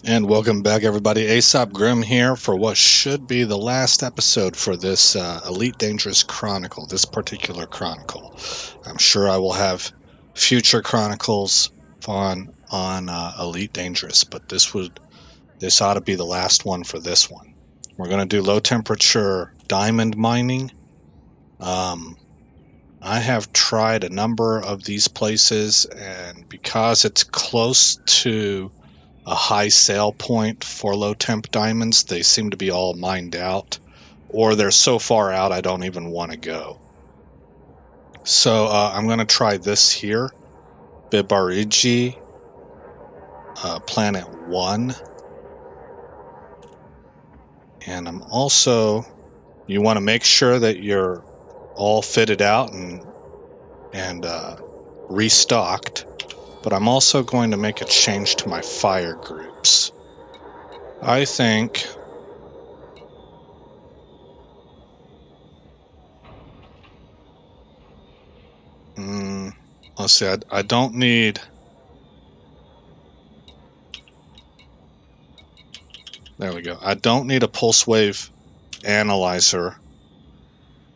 And welcome back, everybody. Aesop Grim here for what should be the last episode for this Elite Dangerous Chronicle, this particular chronicle. I'm sure I will have future chronicles on Elite Dangerous, but this ought to be the last one for this one. We're going to do low temperature diamond mining. I have tried a number of these places, and because it's close to a high sale point for low temp diamonds, they seem to be all mined out, or they're so far out I don't even want to go. So I'm going to try this here, Bibarigi, Planet 1. And I'm also, you want to make sure that you're all fitted out and restocked, but I'm also going to make a change to my fire groups. I think let's see, I don't need, there we go. I don't need a pulse wave analyzer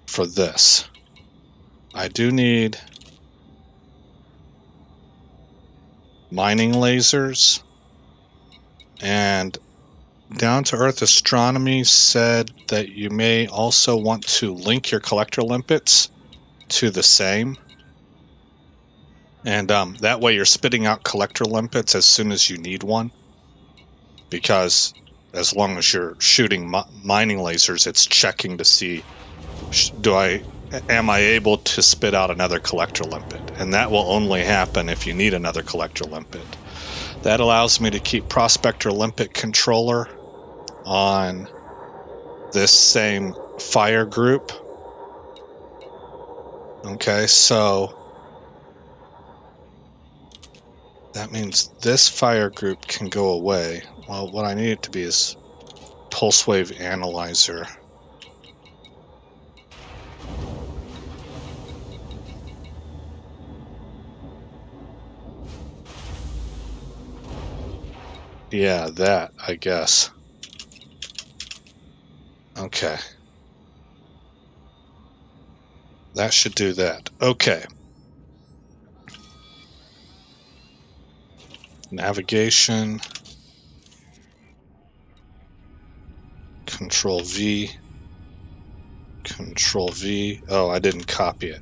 for this. I do need mining lasers, and Down to Earth Astronomy said that you may also want to link your collector limpets to the same. And that way you're spitting out collector limpets as soon as you need one. Because as long as you're shooting mining lasers, it's checking to see, am I able to spit out another collector limpet? And that will only happen if you need another collector limpet. That allows me to keep Prospector Limpet Controller on this same fire group. Okay, so that means this fire group can go away. Well, what I need it to be is Pulse Wave Analyzer. Yeah, that, I guess. Okay. That should do that. Okay. Navigation. Control V. Control V. Oh, I didn't copy it.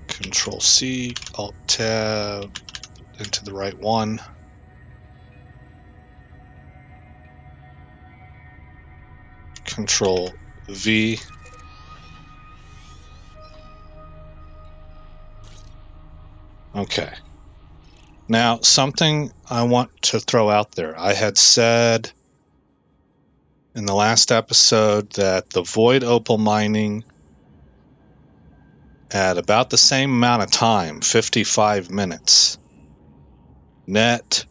Control C, Alt Tab, into the right one. Control V. Okay. Now, something I want to throw out there. I had said in the last episode that the void opal mining at about the same amount of time, 55 minutes, net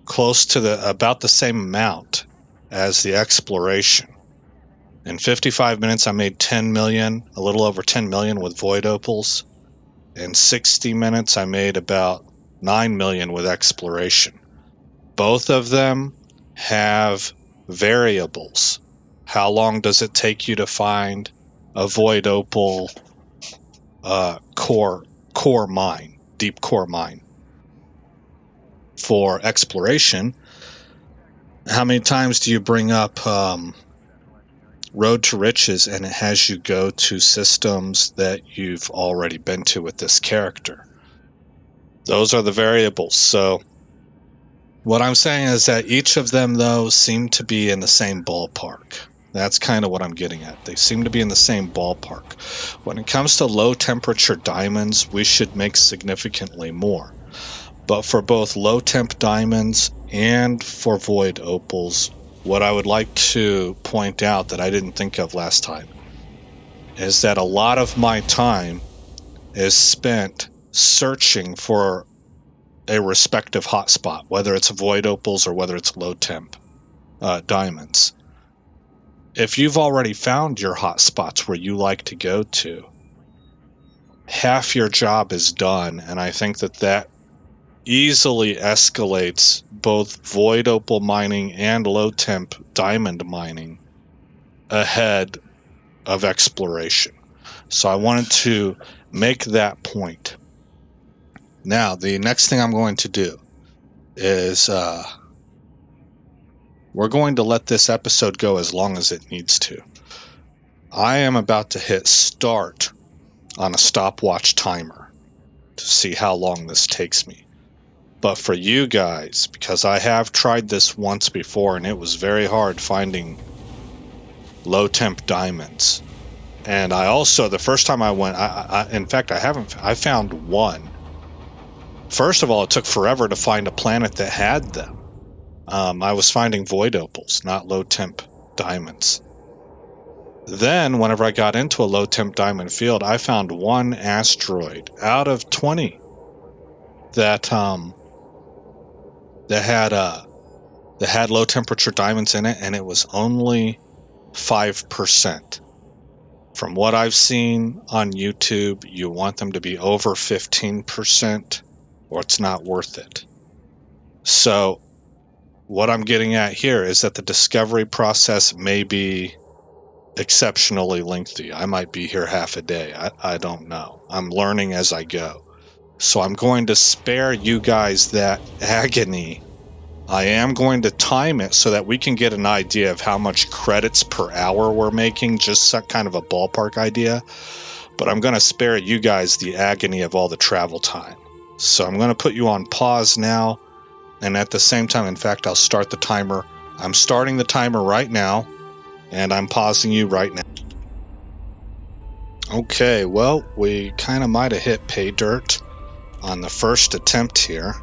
close to about the same amount as the exploration. In 55 minutes, I made 10 million, a little over 10 million with void opals. In 60 minutes, I made about 9 million with exploration. Both of them have variables. How long does it take you to find a void opal core mine, deep core mine? For exploration, how many times do you bring up Road to Riches and it has you go to systems that you've already been to with this character? Those are the variables. So what I'm saying is that each of them, though, seem to be in the same ballpark. That's kind of what I'm getting at. They seem to be in the same ballpark. When it comes to low temperature diamonds, we should make significantly more. But for both low temp diamonds and for void opals, what I would like to point out that I didn't think of last time is that a lot of my time is spent searching for a respective hotspot, whether it's void opals or whether it's low temp diamonds. If you've already found your hotspots where you like to go to, half your job is done, and I think that easily escalates both void opal mining and low temp diamond mining ahead of exploration. So I wanted to make that point. Now, the next thing I'm going to do is we're going to let this episode go as long as it needs to. I am about to hit start on a stopwatch timer to see how long this takes me. But for you guys, because I have tried this once before and it was very hard finding low temp diamonds. And I also, the first time I went, in fact, I found one. First of all, it took forever to find a planet that had them. I was finding void opals, not low temp diamonds. Then, whenever I got into a low temp diamond field, I found one asteroid out of 20 that had low temperature diamonds in it, and it was only 5%. From what I've seen on YouTube, you want them to be over 15%, or it's not worth it. So, what I'm getting at here is that the discovery process may be exceptionally lengthy. I might be here half a day. I don't know. I'm learning as I go. So I'm going to spare you guys that agony. I am going to time it so that we can get an idea of how much credits per hour we're making, just kind of a ballpark idea. But I'm going to spare you guys the agony of all the travel time. So I'm going to put you on pause now. And at the same time, in fact, I'll start the timer. I'm starting the timer right now. And I'm pausing you right now. Okay, well, we kind of might have hit pay dirt on the first attempt here.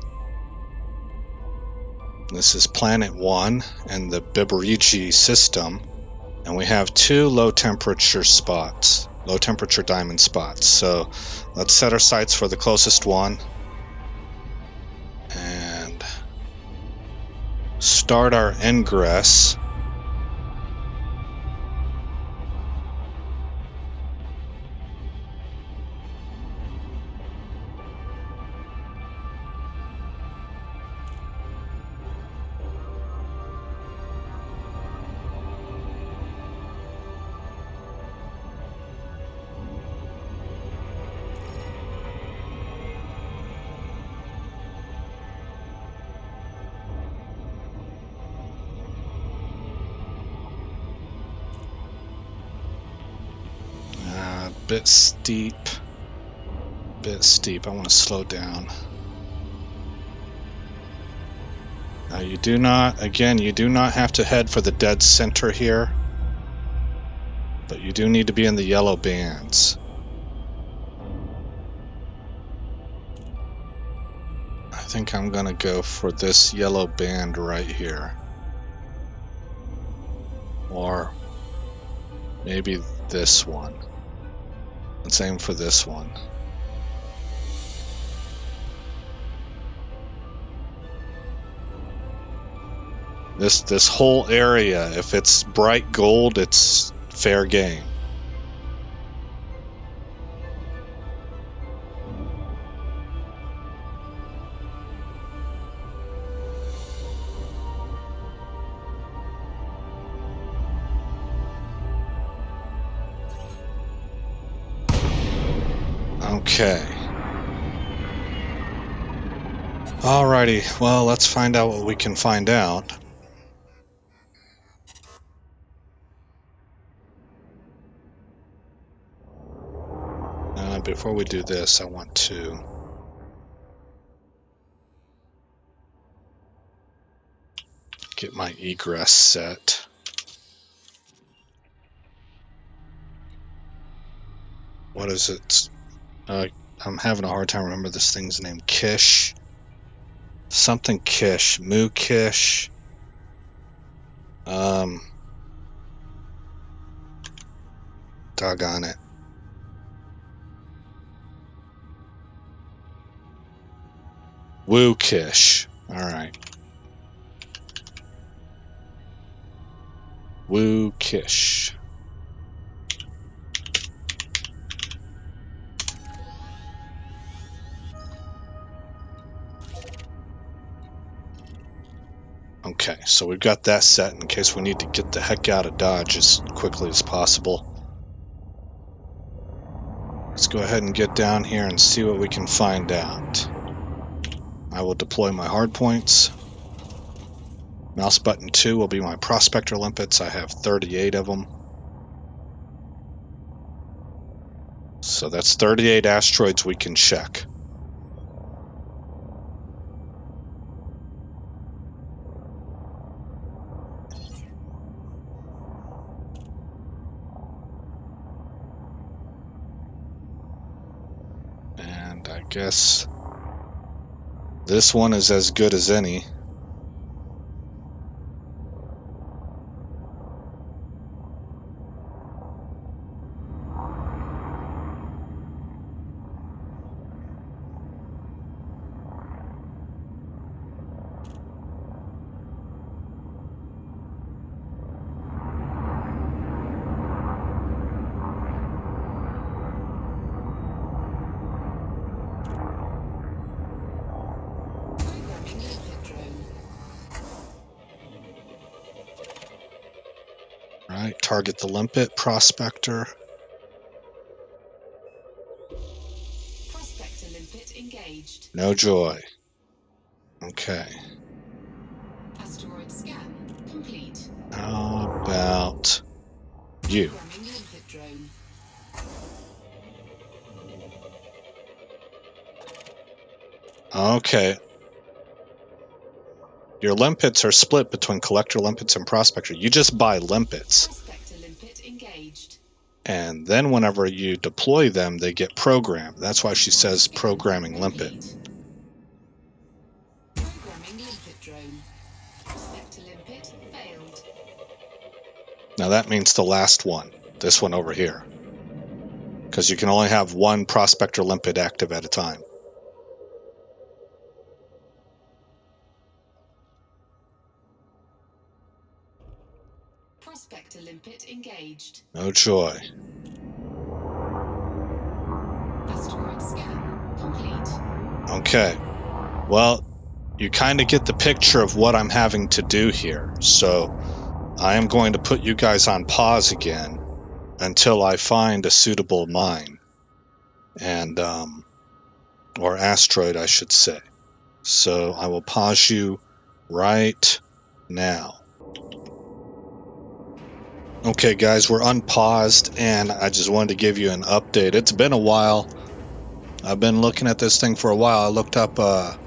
This is Planet 1 and the Biberigi system. And we have 2 low temperature spots, low temperature diamond spots. So let's set our sights for the closest one. And start our ingress. Bit steep. I want to slow down. Now you do not have to head for the dead center here, but you do need to be in the yellow bands. I think I'm going to go for this yellow band right here. Or maybe this one. Let's aim for this one. This whole area, if it's bright gold, it's fair game. Okay. Alrighty, well, let's find out what we can find out. Before we do this, I want to get my egress set. What is it? I'm having a hard time remembering this thing's name. Kish. Something Kish. Moo Kish. Doggone it. Woo Kish. Alright. Woo Kish. Okay, so we've got that set in case we need to get the heck out of Dodge as quickly as possible. Let's go ahead and get down here and see what we can find out. I will deploy my hardpoints. Mouse button 2 will be my prospector limpets. I have 38 of them. So that's 38 asteroids we can check. And I guess this one is as good as any. Right, target the limpet, prospector. Prospector limpet engaged. No joy. Okay. Asteroid scan complete. How about you? Programming limpet drone. Okay. Your limpets are split between collector limpets and prospector. You just buy limpets. Prospector limpet engaged. And then whenever you deploy them, they get programmed. That's why she says programming limpet. Programming limpet drone. Prospector limpet failed. Now that means the last one. This one over here. Because you can only have one prospector limpet active at a time. Prospector limpet engaged. No joy. Asteroid scan complete. Okay. Well, you kind of get the picture of what I'm having to do here. So I am going to put you guys on pause again until I find a suitable mine. And, or asteroid, I should say. So I will pause you right now. Okay, guys, we're unpaused, and I just wanted to give you an update. It's been a while. I've been looking at this thing for a while. I looked up, man,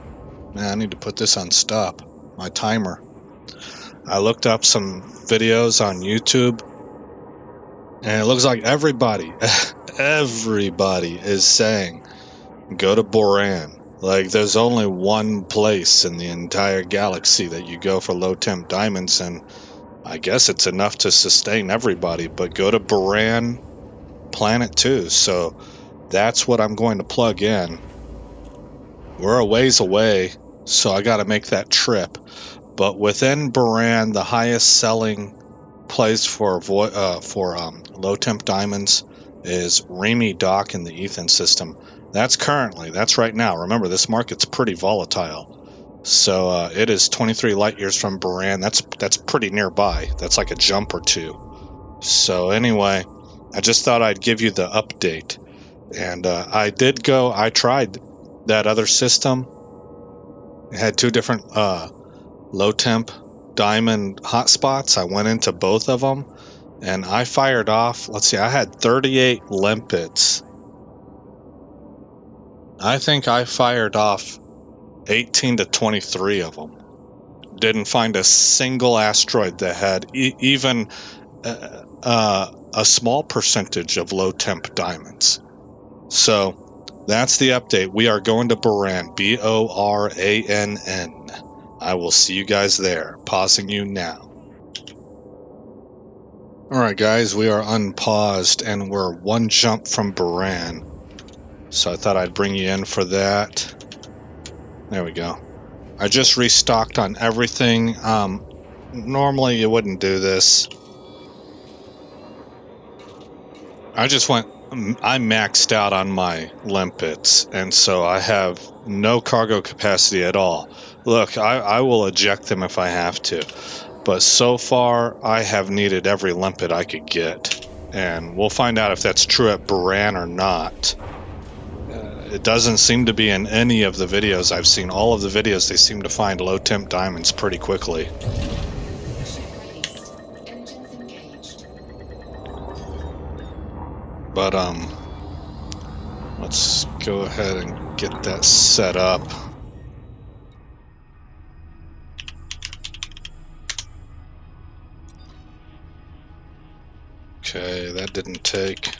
I need to put this on stop, my timer. I looked up some videos on YouTube, and it looks like everybody is saying, go to Boran. Like, there's only one place in the entire galaxy that you go for low temp diamonds, and I guess it's enough to sustain everybody, but go to Boran Planet 2. So that's what I'm going to plug in. We're a ways away, so I got to make that trip. But within Boran, the highest selling place for low temp diamonds is Remy Dock in the Ethan system. That's right now. Remember, this market's pretty volatile. So it is 23 light years from Boran. That's pretty nearby. That's like a jump or two. So anyway, I just thought I'd give you the update. And I tried that other system. It had two different low temp diamond hotspots. I went into both of them, and I fired off, let's see, I had 38 limpets. I think I fired off 18 to 23 of them. Didn't find a single asteroid that had even a small percentage of low temp diamonds. So that's the update. We are going to Boran, Borann. I will see you guys there. Pausing you now. Alright guys, we are unpaused and we're one jump from Boran. So I thought I'd bring you in for that. There we go. I just restocked on everything. Normally you wouldn't do this. I maxed out on my limpets, and so I have no cargo capacity at all. Look, I will eject them if I have to, but so far I have needed every limpet I could get, and we'll find out if that's true at Baran or not. It doesn't seem to be in any of the videos I've seen. All of the videos, they seem to find low temp diamonds pretty quickly. Ship released. Engines engaged. But let's go ahead and get that set up. Okay, that didn't take.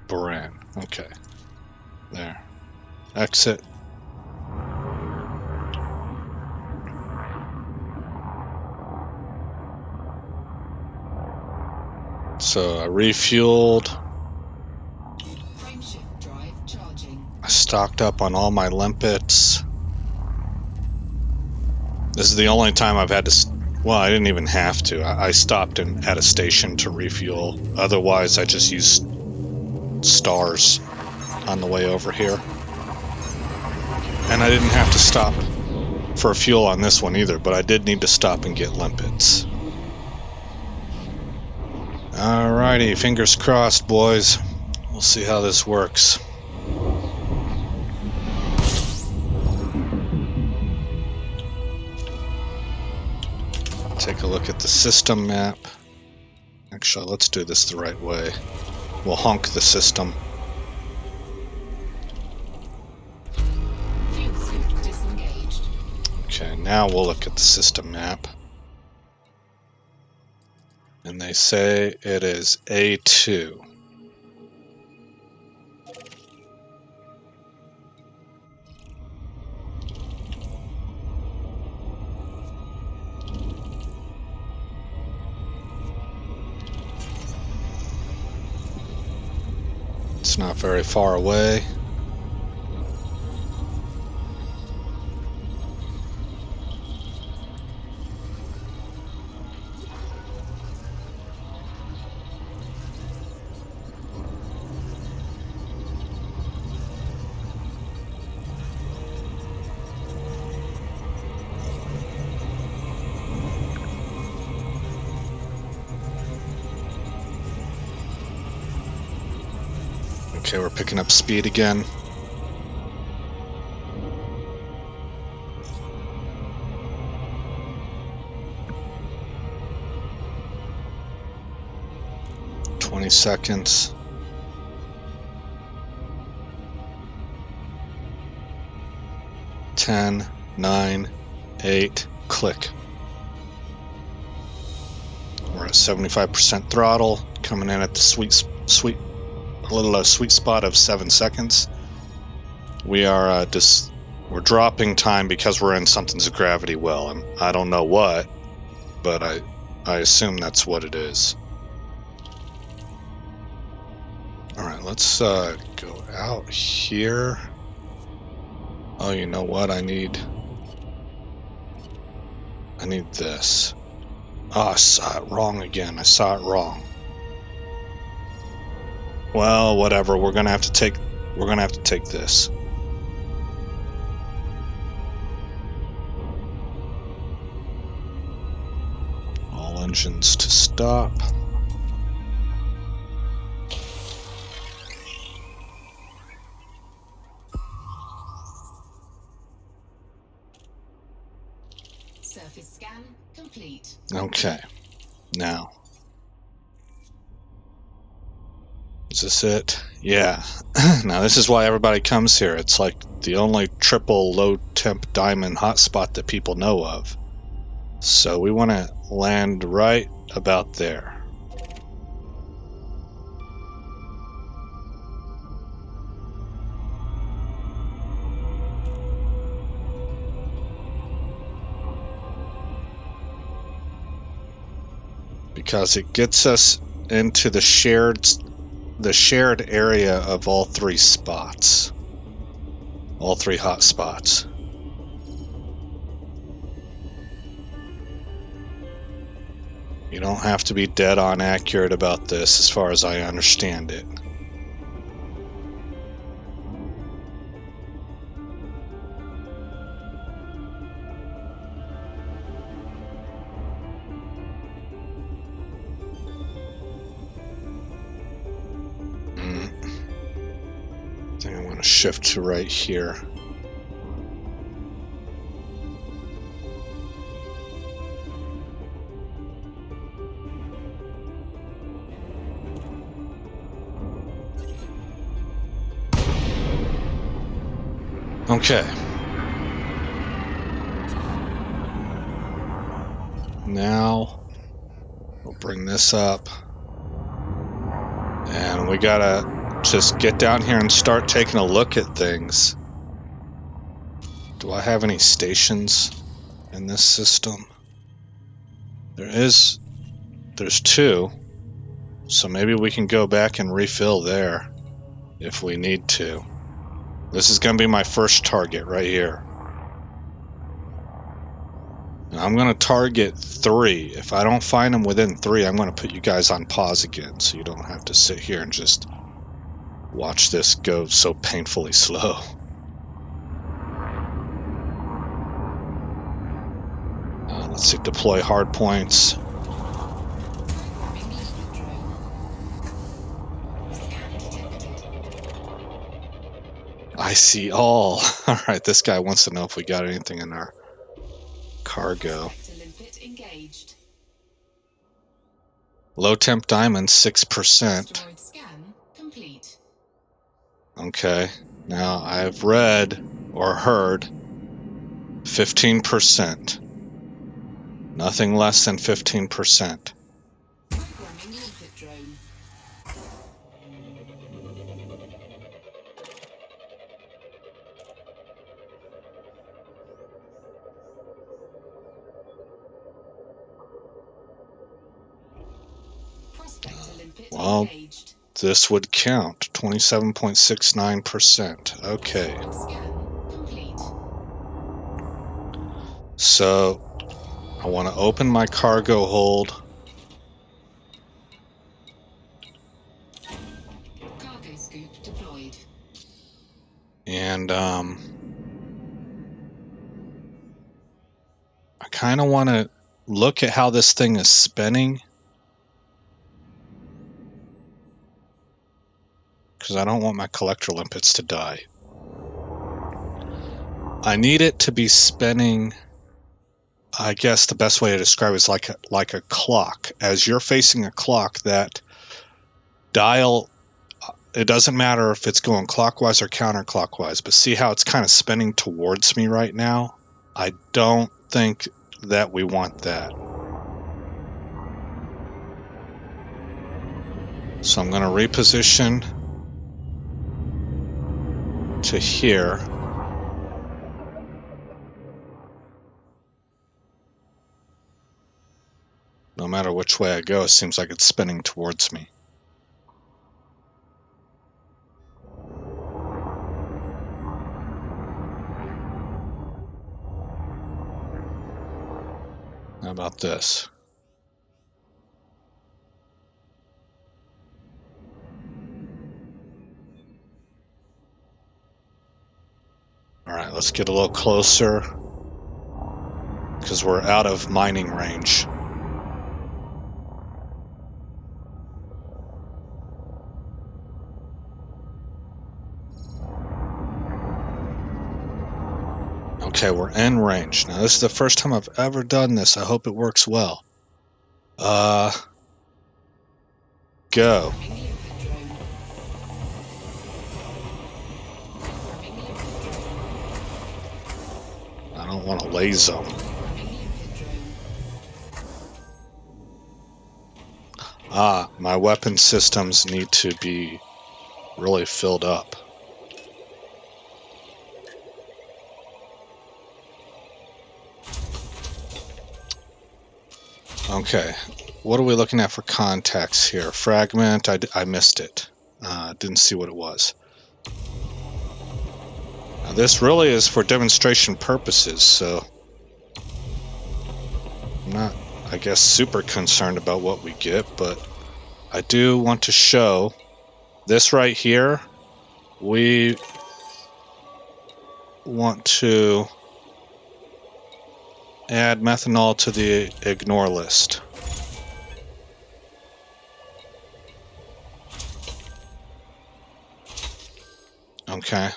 Baran. Okay. There. Exit. So I refueled. Frameshift drive charging. I stocked up on all my limpets. This is the only time I've had to. Well, I didn't even have to. I stopped at a station to refuel. Otherwise, I just used stars on the way over here. And I didn't have to stop for fuel on this one either, but I did need to stop and get limpets. Alrighty, fingers crossed, boys. We'll see how this works. Take a look at the system map. Actually, let's do this the right way. We'll honk the system. Fuel suit disengaged. Okay, now we'll look at the system map. And they say it is A2. It's not very far away. Okay, we're picking up speed again. Seconds. 10, 9, 8, click. We're at 75% throttle, coming in at the sweet spot of 7 seconds. We are we're dropping time because we're in something's gravity well, and I don't know what, but I assume that's what it is. All right, let's go out here. Oh, you know what? I need this. Oh, I saw it wrong again. I saw it wrong. Well, whatever. We're gonna have to take this. All engines to stop. Surface scan complete. Okay. Now. Is this it? Yeah. Now this is why everybody comes here. It's like the only triple low temp diamond hotspot that people know of. So we want to land right about there. Because it gets us into the shared area of all three spots. All three hot spots. You don't have to be dead on accurate about this as far as I understand it. I think I'm going to shift to right here. Okay. Now we'll bring this up. And we gotta just get down here and start taking a look at things. Do I have any stations in this system? There's 2. So maybe we can go back and refill there if we need to. This is going to be my first target right here. And I'm going to target 3. If I don't find them within 3, I'm going to put you guys on pause again so you don't have to sit here and just watch this go so painfully slow. Let's see, deploy hard points. I see all. All right, this guy wants to know if we got anything in our cargo. Low temp diamond, 6%. Okay, now I've read or heard 15%. Nothing less than 15%. Well, this would count. 27.69%. Okay. So I want to open my cargo hold. Cargo scoop deployed. And I kind of want to look at how this thing is spinning, because I don't want my collector limpets to die. I need it to be spinning. I guess the best way to describe it is like a clock. As you're facing a clock, that dial, it doesn't matter if it's going clockwise or counterclockwise, but see how it's kind of spinning towards me right now? I don't think that we want that. So I'm going to reposition to here. No matter which way I go, it seems like it's spinning towards me. How about this? All right, let's get a little closer, because we're out of mining range. Okay, we're in range. Now, this is the first time I've ever done this. I hope it works well. Go. I don't want to laze them. My weapon systems need to be really filled up. Okay, what are we looking at for contacts here? Fragment, I missed it. Didn't see what it was. Now, this really is for demonstration purposes, so I guess, super concerned about what we get, but I do want to show this right here. We want to add methanol to the ignore list. Okay.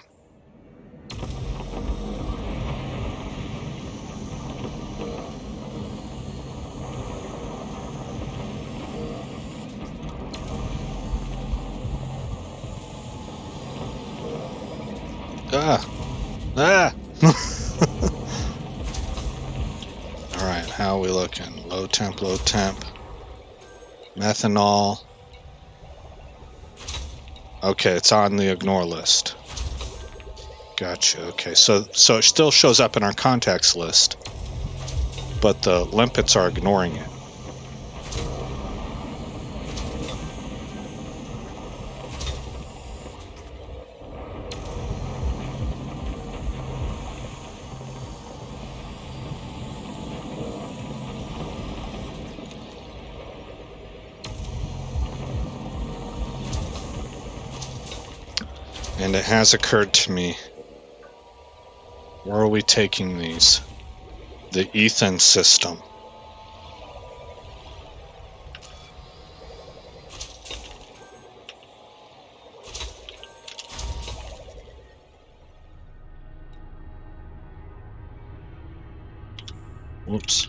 Ah! Alright, how are we looking? Low temp, low temp. Methanol. Okay, it's on the ignore list. Gotcha. Okay, so it still shows up in our contacts list, but the limpets are ignoring it. And it has occurred to me, where are we taking these? The Ethan system. Whoops.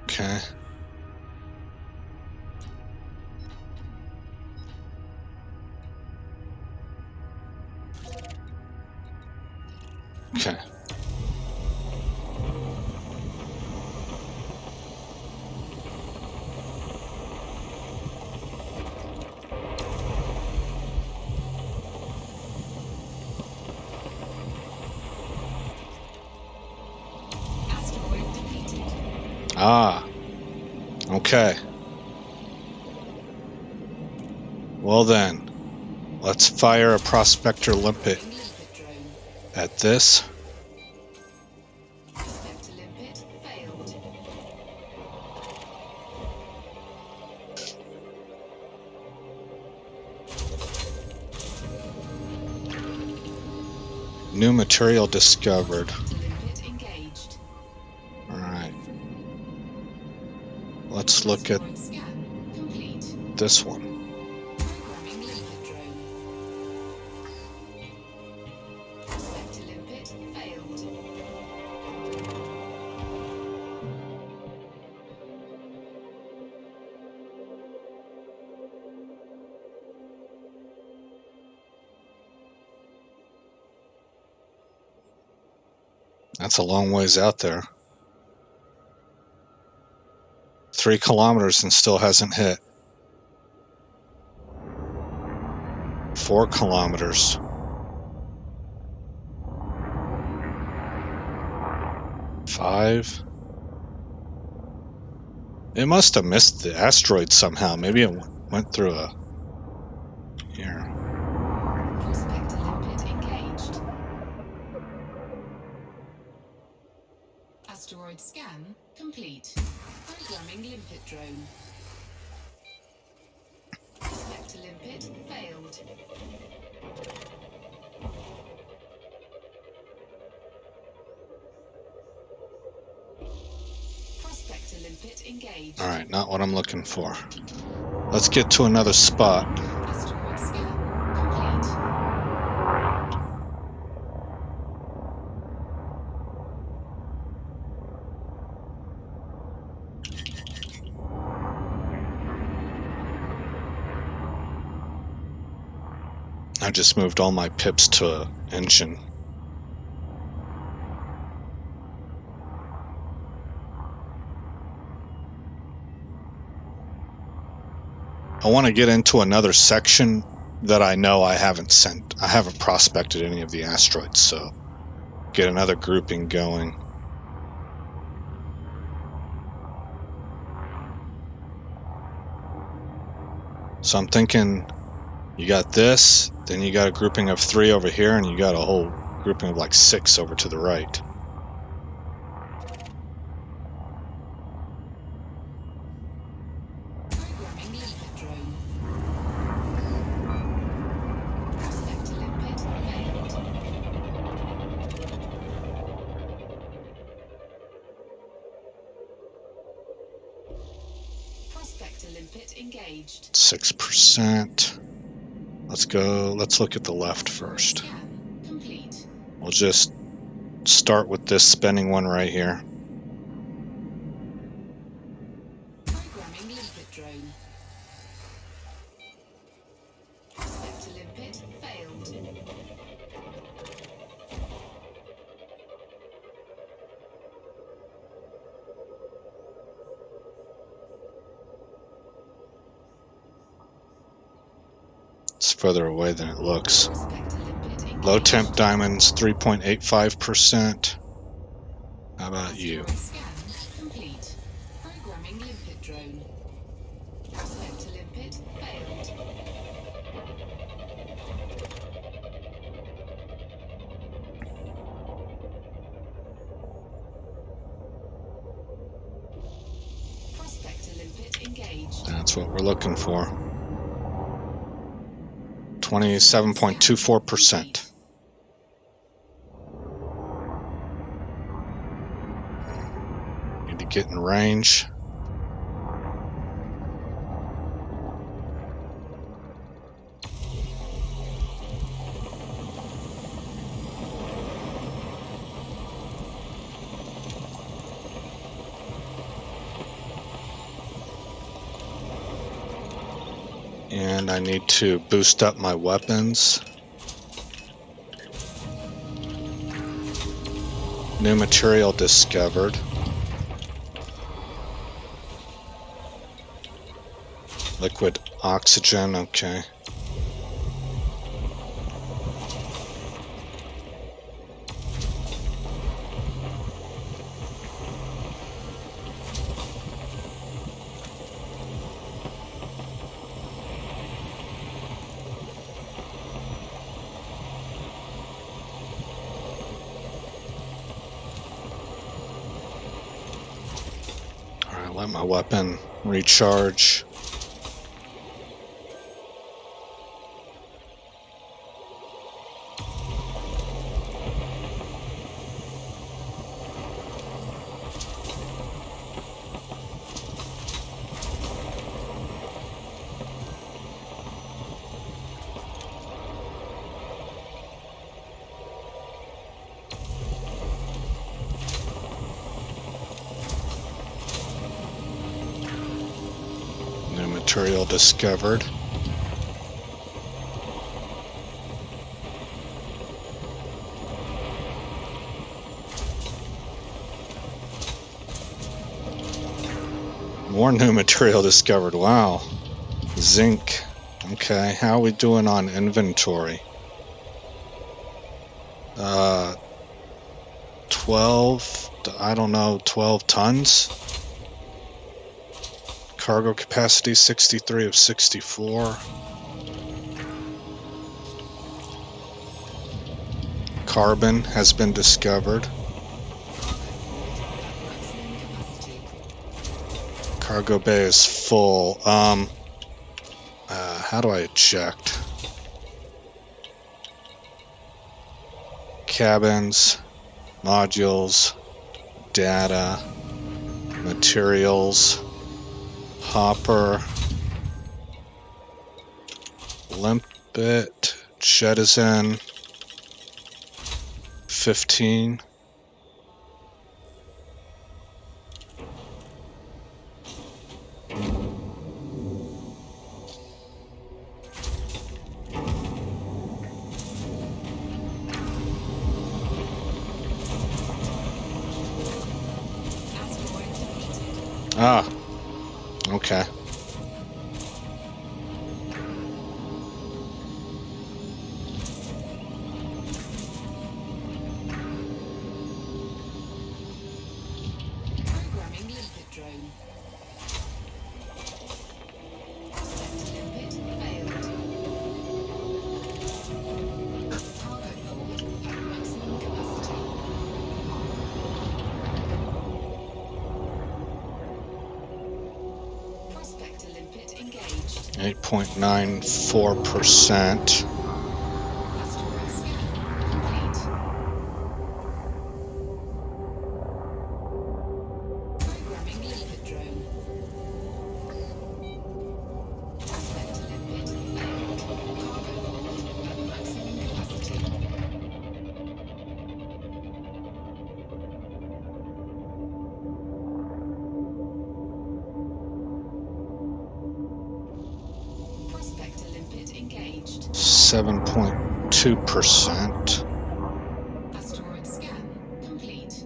Okay. Okay. Asteroid depleted. Ah. Okay. Well then, let's fire a prospector limpet Limpet drone. at this. Prospector limpet failed. New material discovered. Limpet engaged. Alright. Let's look at Asteroid scan complete. this one. Programming limpet drone. Prospector limpet failed. That's a long ways out there. 3 kilometers and still hasn't hit. 4 kilometers. 5. It must have missed the asteroid somehow. Maybe it went through a... Here. Prospector limpet engaged. Asteroid scan complete. Programming limpet drone. Prospector limpet failed. Prospector limpet engaged. Alright, not what I'm looking for. Let's get to another spot. Asteroid scan complete. I just moved all my pips to engine. I want to get into another section that I know I haven't prospected any of the asteroids, so get another grouping going. So I'm thinking you got this, then you got a grouping of 3 over here, and you got a whole grouping of like 6 over to the right. limpet engaged. 6%. Let's go. Let's look at the left Asteroid first. scan complete. We'll just start with this spinning one right here. Programming limpet drone. Prospector limpet failed. It's further away than it looks. Prospector limpet engaged. Low temp diamonds, 3.85%. How about you? Asteroid scan complete. Programming limpet drone. Prospector limpet failed. Prospector limpet engaged. That's what we're looking for. 27.24%. Need to get in range. And I need to boost up my weapons. New material discovered. Liquid oxygen, okay. Alright, let my weapon recharge. New material discovered. More new material discovered. Wow. Zinc. Okay, how are we doing on inventory? 12, I don't know, 12 tons? Cargo capacity 63 of 64. Carbon has been discovered. Maximum capacity. Cargo bay is full. How do I eject? Cabins, modules, data, materials, hopper, limpet, jettison, 15. Asteroid defeated. Ah, okay. Programming limpet drone. Prospector limpet failed. Cargo hold at maximum capacity. Prospector limpet engaged. 8.94%. Asteroid scan complete. Programming limpet drone. 97.2%. Asteroid scan complete.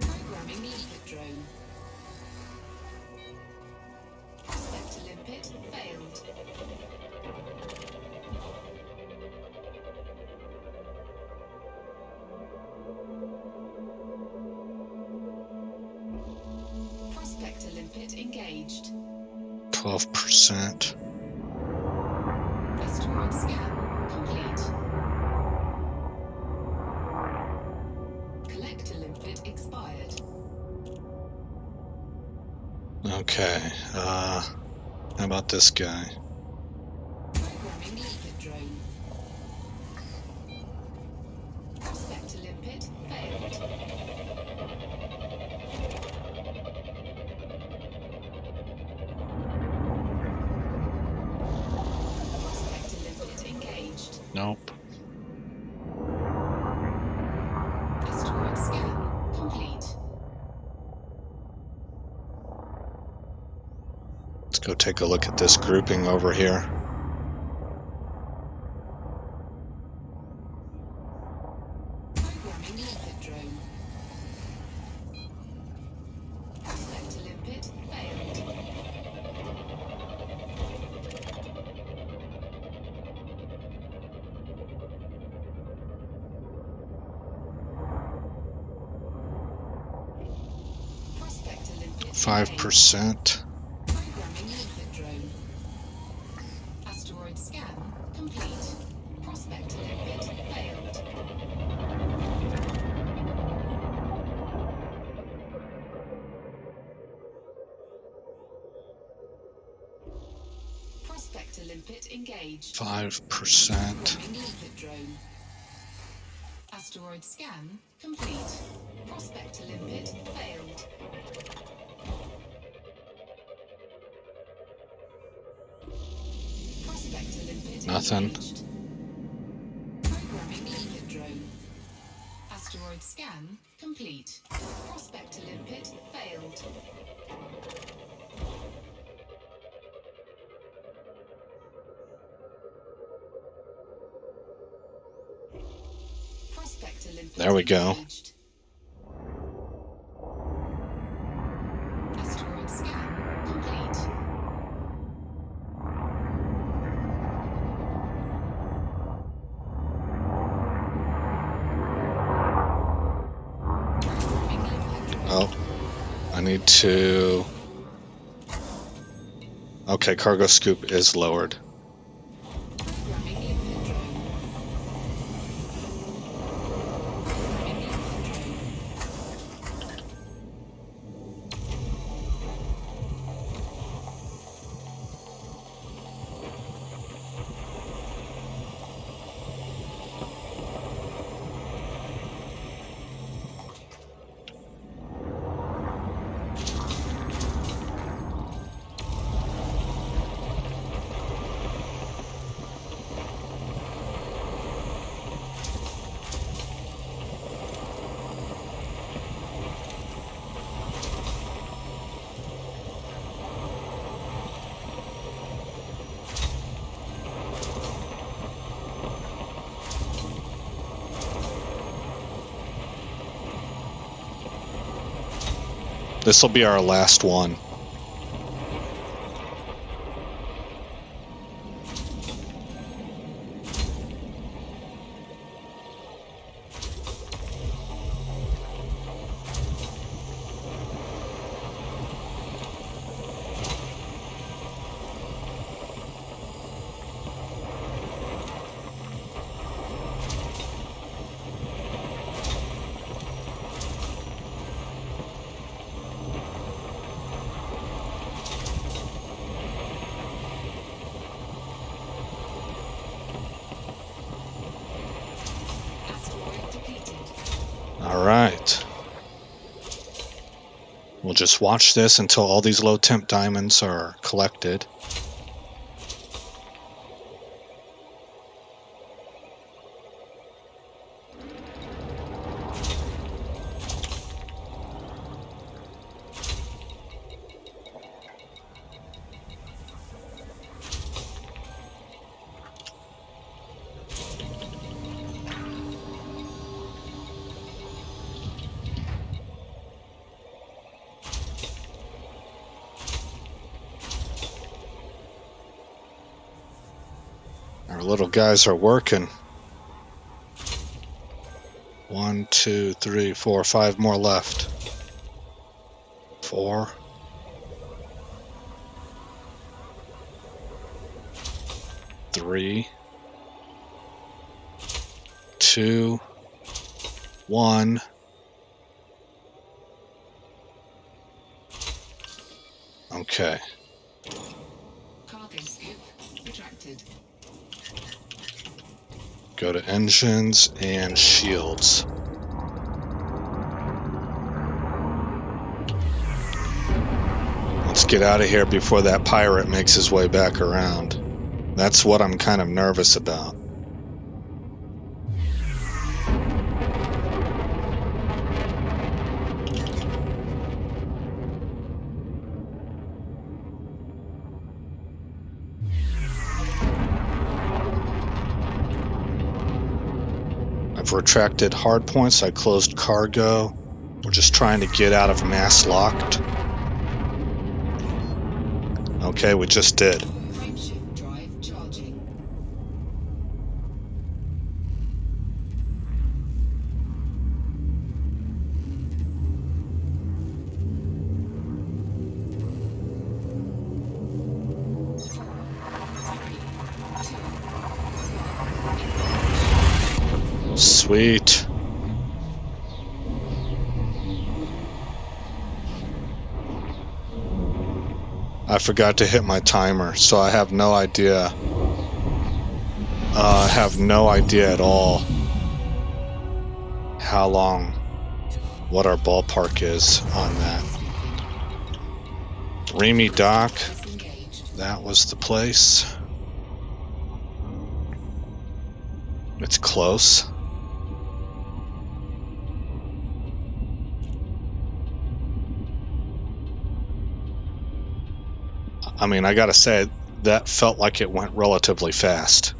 Programming limpet drone. Prospector limpet failed. Prospector limpet engaged. 12%. Asteroid scan complete. Collector limpet expired. Okay, how about this guy? Programming limpet drone. Prospector limpet failed. Prospector limpet engaged. Nope. Asteroid scan complete. Let's go take a look at this grouping over here. Programming limpet drone. Prospector limpet failed. Prospector limpet 5%. Programming limpet drone. Asteroid scan complete. Prospector limpet failed. Prospector limpet engaged. 5%. Programming limpet drone. Asteroid scan complete. Prospector limpet failed. Prospector limpet Nothing. engaged. Programming limpet drone. Asteroid scan complete. Prospector limpet failed. Prospector limpet There we go. engaged. Asteroid scan complete. Programming limpet drone. Oh, I need to... Okay, cargo scoop is lowered. Programming limpet drone. Programming limpet drone. This will be our last one. Asteroid depleted. All right. We'll just watch this until all these low temp diamonds are collected. little guys are working. 1, 2, 3, 4, 5 more left. 4. 3, 2, 1. Okay. Cargo scoop retracted. Go to engines and shields. Let's get out of here before that pirate makes his way back around. That's what I'm kind of nervous about. I've retracted hardpoints. I closed cargo. We're just trying to get out of mass locked. Okay, we just did. Frameshift drive charging. Sweet. I forgot to hit my timer, so I have no idea. I have no idea at all how long, what our ballpark is on that. Remy Dock, that was the place. It's close. I mean, I gotta say, that felt like it went relatively fast.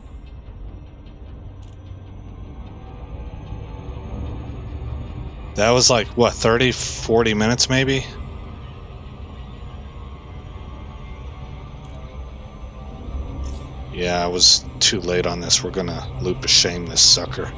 That was like, what, 30, 40 minutes maybe? Yeah, I was too late on this. We're gonna loop a shame this sucker.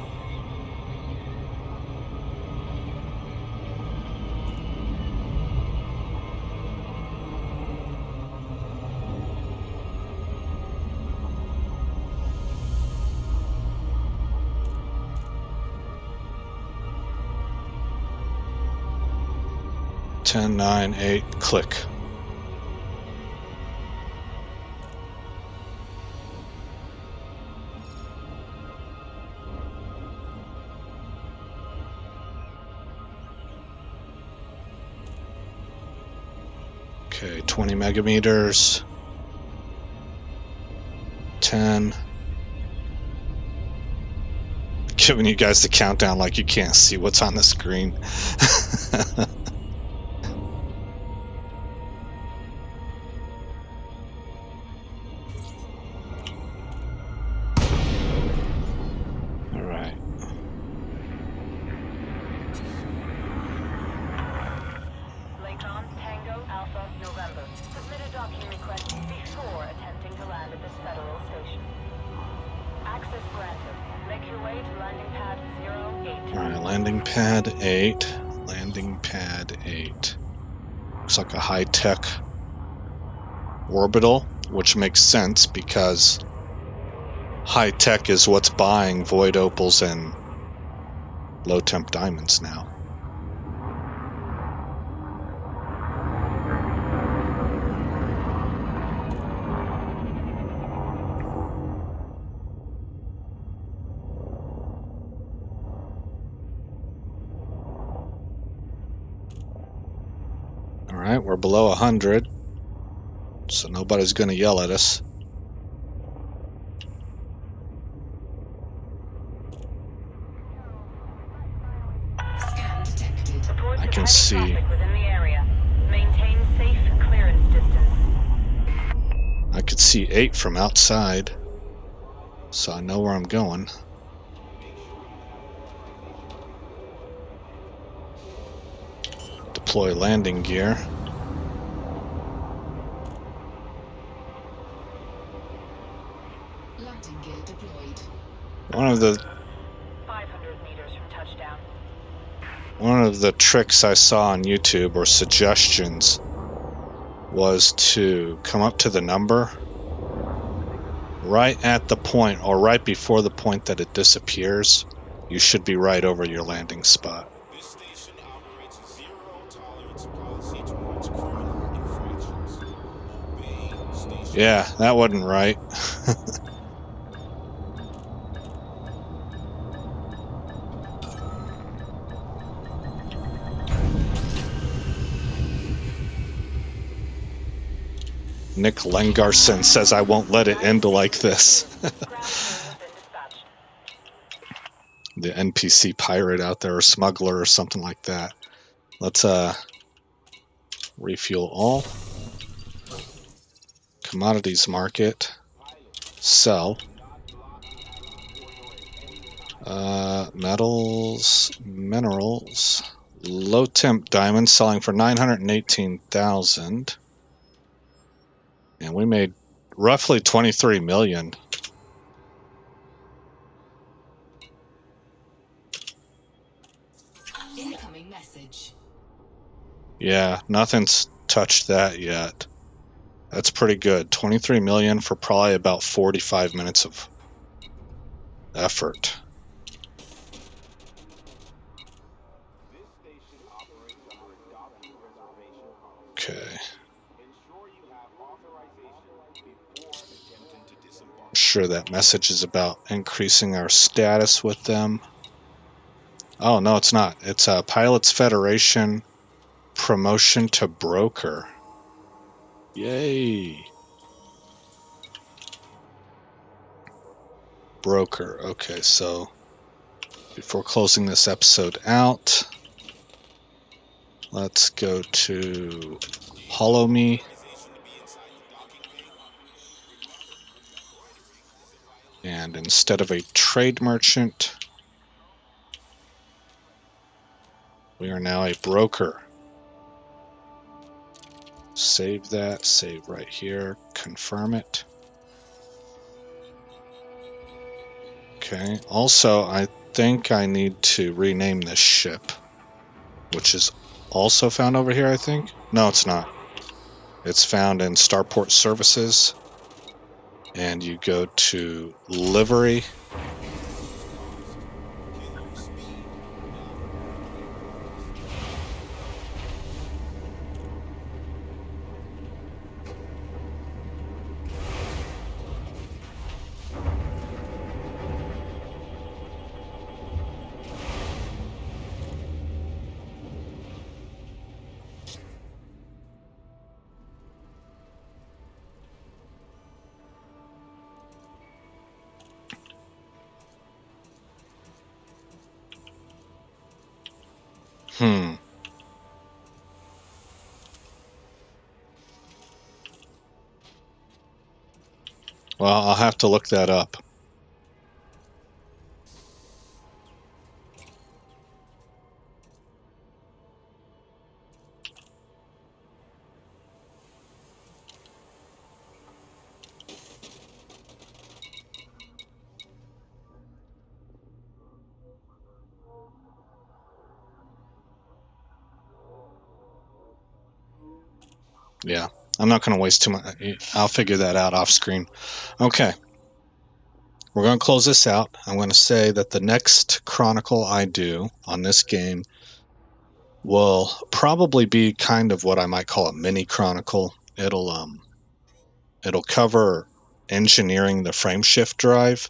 Ten, 9, 8, click. Okay, 20 megameters. 10. Giving you guys the countdown like you can't see what's on the screen. All right. Latron, Tango, Alpha, November. Submit a docking request before attempting to land at this federal station. Access granted. Make your way to landing pad 08. All right, landing pad 8. Landing pad 8. Looks like a high-tech orbital, which makes sense because high-tech is what's buying void opals and low-temp diamonds now. All right, we're below 100, so nobody's going to yell at us. Scan detected. Reports I of can heavy see. traffic within the area. Maintain safe clearance distance. I could see 8 from outside, so I know where I'm going. Deploy landing gear. Landing gear deployed. One of the 500 meters from touchdown. one of the tricks I saw on YouTube or suggestions was to come up to the number right at the point or right before the point that it disappears. You should be right over your landing spot. This station operates a zero-tolerance policy towards criminal infractions. Obey station. Yeah, that wasn't right. Nick Lengarson says I won't let it end like this. The NPC pirate out there, or smuggler, or something like that. Let's refuel all. Commodities market. Sell. Metals, minerals. Low temp diamonds selling for 918,000. And we made roughly 23 million. Incoming message. Yeah, nothing's touched that yet. That's pretty good. 23 million for probably about 45 minutes of effort. Okay. I'm sure that message is about increasing our status with them. Oh, no, it's not. It's a Pilots Federation promotion to broker. Yay. Broker. Okay, so before closing this episode out, let's go to Hollow Me. And instead of a trade merchant, we are now a broker. Save that, save right here, confirm it. Okay, also I think I need to rename this ship, which is also found over here, I think. No, it's not. It's found in Starport Services, and you go to Livery. Well, I'll have to look that up. Yeah, I'm not going to waste too much. I'll figure that out off screen. Okay. We're going to close this out. I'm going to say that the next Chronicle I do on this game will probably be kind of what I might call a mini Chronicle. It'll cover engineering the frameshift drive.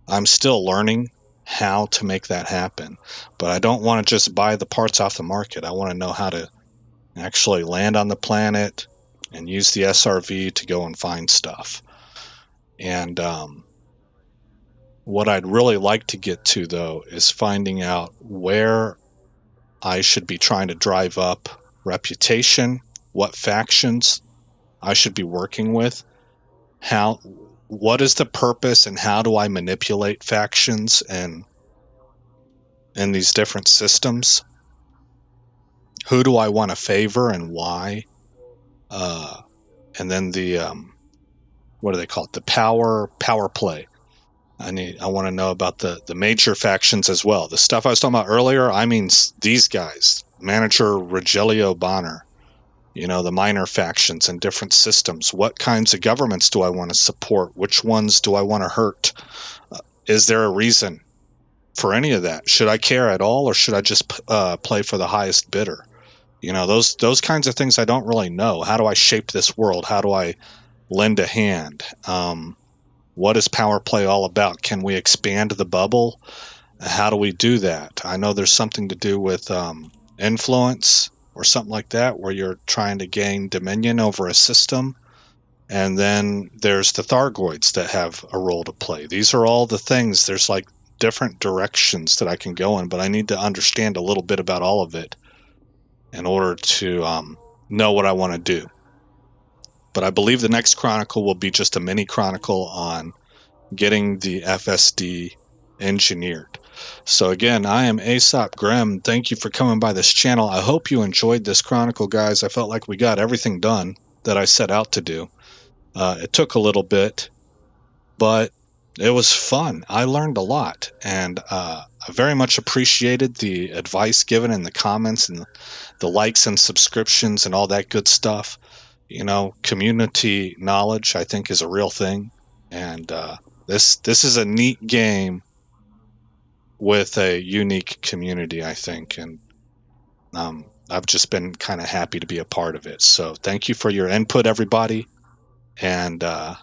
I'm still learning how to make that happen, but I don't want to just buy the parts off the market. I want to know how to actually land on the planet and use the SRV to go and find stuff. And what I'd really like to get to, though, is finding out where I should be trying to drive up reputation, what factions I should be working with, what is the purpose, and how do I manipulate factions and these different systems? Who do I want to favor and why? And then the what do they call it? The power play. I want to know about the major factions as well. The stuff I was talking about earlier, I mean these guys, Manager Rogelio Bonner, the minor factions and different systems. What kinds of governments do I want to support? Which ones do I want to hurt? Is there a reason for any of that? Should I care at all, or should I just play for the highest bidder? Those kinds of things I don't really know. How do I shape this world? How do I lend a hand? What is power play all about? Can we expand the bubble? How do we do that? I know there's something to do with influence or something like that, where you're trying to gain dominion over a system. And then there's the Thargoids that have a role to play. These are all the things. There's like different directions that I can go in, but I need to understand a little bit about all of it in order to know what I want to do. But I believe the next Chronicle will be just a mini Chronicle on getting the FSD engineered. So again, I am Aesop Grimm. Thank you for coming by this channel. I hope you enjoyed this Chronicle, guys. I felt like we got everything done that I set out to do. It took a little bit, but it was fun. I learned a lot, and I very much appreciated the advice given in the comments and the likes and subscriptions and all that good stuff. Community knowledge, I think, is a real thing, and this is a neat game with a unique community, I think, and I've just been kind of happy to be a part of it. So thank you for your input, everybody, and I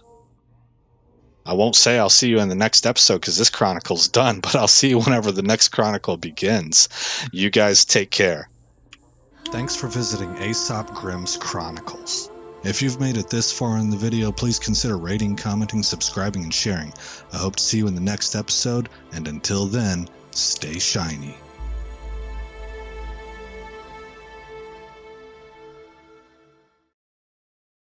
won't say I'll see you in the next episode because this Chronicle's done, but I'll see you whenever the next Chronicle begins. You guys take care. Thanks for visiting Aesop Grimm's Chronicles. If you've made it this far in the video, please consider rating, commenting, subscribing, and sharing. I hope to see you in the next episode, and until then, stay shiny.